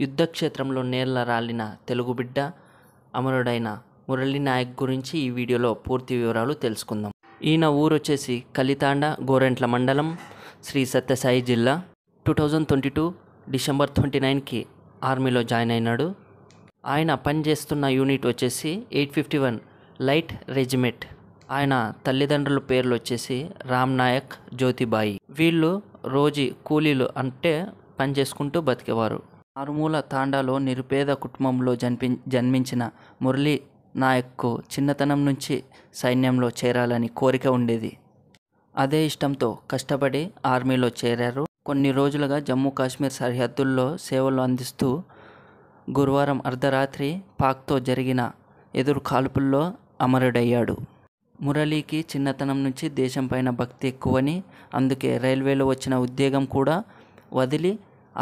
యుద్ధక్షేత్రంలో నేల రాలిన తెలుగు బిడ్డ అమరుడైన మురళీ నాయక్ గురించి ఈ వీడియోలో పూర్తి వివరాలు తెలుసుకుందాం. ఈయన ఊరు వచ్చేసి కలితాండ, గోరెంట్ల మండలం, శ్రీ సత్యసాయి జిల్లా. 2022 డిసెంబర్ 29కి ఆర్మీలో జాయిన్ అయినాడు. ఆయన పనిచేస్తున్న యూనిట్ వచ్చేసి 851 లైట్ రెజిమెంట్. ఆయన తల్లిదండ్రుల పేర్లు వచ్చేసి రామ్ నాయక్, జ్యోతిబాయి. వీళ్ళు రోజు కూలీలు అంటే పని చేసుకుంటూ బతికేవారు. మారుమూల తాండాలో నిరుపేద కుటుంబంలో జన్మించిన మురళీ నాయక్కు చిన్నతనం నుంచి సైన్యంలో చేరాలని కోరిక ఉండేది. అదే ఇష్టంతో కష్టపడి ఆర్మీలో చేరారు. కొన్ని రోజులుగా జమ్మూ కాశ్మీర్ సరిహద్దుల్లో సేవలు అందిస్తూ గురువారం అర్ధరాత్రి పాక్తో జరిగిన ఎదురు కాల్పుల్లో అమరుడయ్యాడు. మురళీకి చిన్నతనం నుంచి దేశంపైన భక్తి ఎక్కువని, అందుకే రైల్వేలో వచ్చిన ఉద్యోగం కూడా వదిలి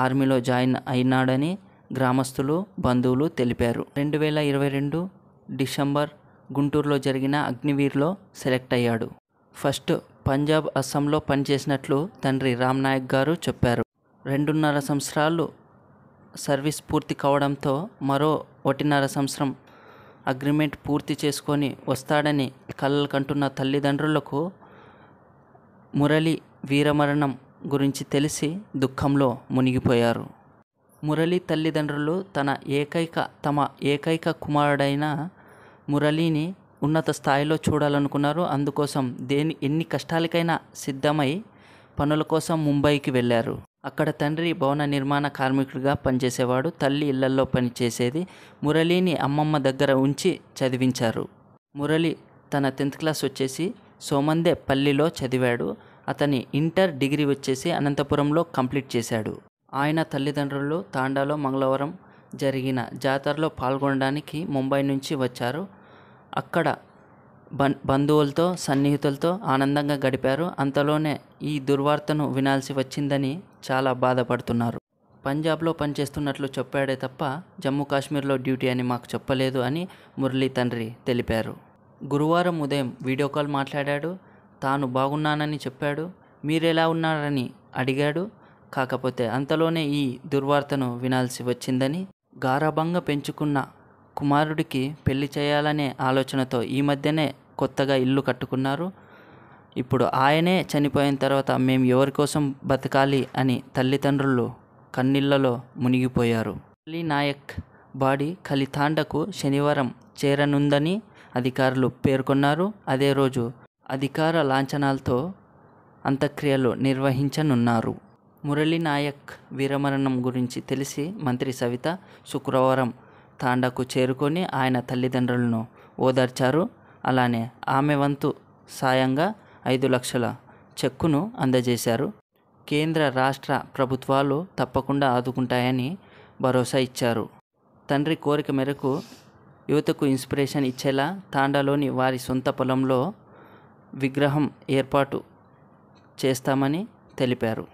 ఆర్మీలో జాయిన్ అయినాడని గ్రామస్తులు, బంధువులు తెలిపారు. 2022 డిసెంబర్ గుంటూరులో జరిగిన అగ్నివీర్లో సెలెక్ట్ అయ్యాడు. ఫస్ట్ పంజాబ్, అస్సాంలో పనిచేసినట్లు తండ్రి రామ్ నాయక్ గారు చెప్పారు. 2.5 సంవత్సరాలు సర్వీస్ పూర్తి కావడంతో మరో 1.5 సంవత్సరం అగ్రిమెంట్ పూర్తి చేసుకొని వస్తాడని కలలు కంటున్న తల్లిదండ్రులకు మురళీ వీరమరణం గురించి తెలిసి దుఃఖంలో మునిగిపోయారు. మురళీ తల్లిదండ్రులు తమ ఏకైక కుమారుడైన మురళీని ఉన్నత స్థాయిలో చూడాలనుకున్నారు. అందుకోసం ఎన్ని కష్టాలకైనా సిద్ధమై పనుల కోసం ముంబైకి వెళ్ళారు. అక్కడ తండ్రి భవన నిర్మాణ కార్మికుడిగా పనిచేసేవాడు, తల్లి ఇళ్లల్లో పనిచేసేది. మురళీని అమ్మమ్మ దగ్గర ఉంచి చదివించారు. మురళీ తన 10th క్లాస్ వచ్చేసి సోమందేపల్లిలో చదివాడు. అతని ఇంటర్, డిగ్రీ వచ్చేసి అనంతపురంలో కంప్లీట్ చేశాడు. ఆయన తల్లిదండ్రులు తాండాలో మంగళవారం జరిగిన జాతరలో పాల్గొనడానికి ముంబై నుంచి వచ్చారు. అక్కడ బంధువులతో, సన్నిహితులతో ఆనందంగా గడిపారు. అంతలోనే ఈ దుర్వార్తను వినాల్సి వచ్చిందని చాలా బాధపడుతున్నారు. పంజాబ్లో పనిచేస్తున్నట్లు చెప్పాడే తప్ప జమ్మూ కాశ్మీర్లో డ్యూటీ అని మాకు చెప్పలేదు అని మురళీ తండ్రి తెలిపారు. గురువారం ఉదయం వీడియో కాల్ మాట్లాడాడు. తాను బాగున్నానని చెప్పాడు. మీరెలా ఉన్నారని అడిగాడు. కాకపోతే అంతలోనే ఈ దుర్వార్తను వినాల్సి వచ్చిందని, గారాబంగా పెంచుకున్న కుమారుడికి పెళ్లి చేయాలనే ఆలోచనతో ఈ మధ్యనే కొత్తగా ఇల్లు కట్టుకున్నారు. ఇప్పుడు ఆయనే చనిపోయిన తర్వాత మేము ఎవరి కోసం బతకాలి అని తల్లిదండ్రులు కన్నీళ్లలో మునిగిపోయారు. మురళీ నాయక్ బాడీ కలితాండకు శనివారం చేరనుందని అధికారులు పేర్కొన్నారు. అదే రోజు అధికార లాంఛనాలతో అంత్యక్రియలు నిర్వహించనున్నారు. మురళీ నాయక్ వీరమరణం గురించి తెలిసి మంత్రి సవిత శుక్రవారం తాండాకు చేరుకొని ఆయన తల్లిదండ్రులను ఓదార్చారు. అలానే ఆమె వంతు సాయంగా 5 లక్షల చెక్కును అందజేశారు. కేంద్ర, రాష్ట్ర ప్రభుత్వాలు తప్పకుండా ఆదుకుంటాయని భరోసా ఇచ్చారు. తండ్రి కోరిక మేరకు యువతకు ఇన్స్పిరేషన్ ఇచ్చేలా తాండాలోని వారి సొంత పొలంలో విగ్రహం ఏర్పాటు చేస్తామని తెలిపారు.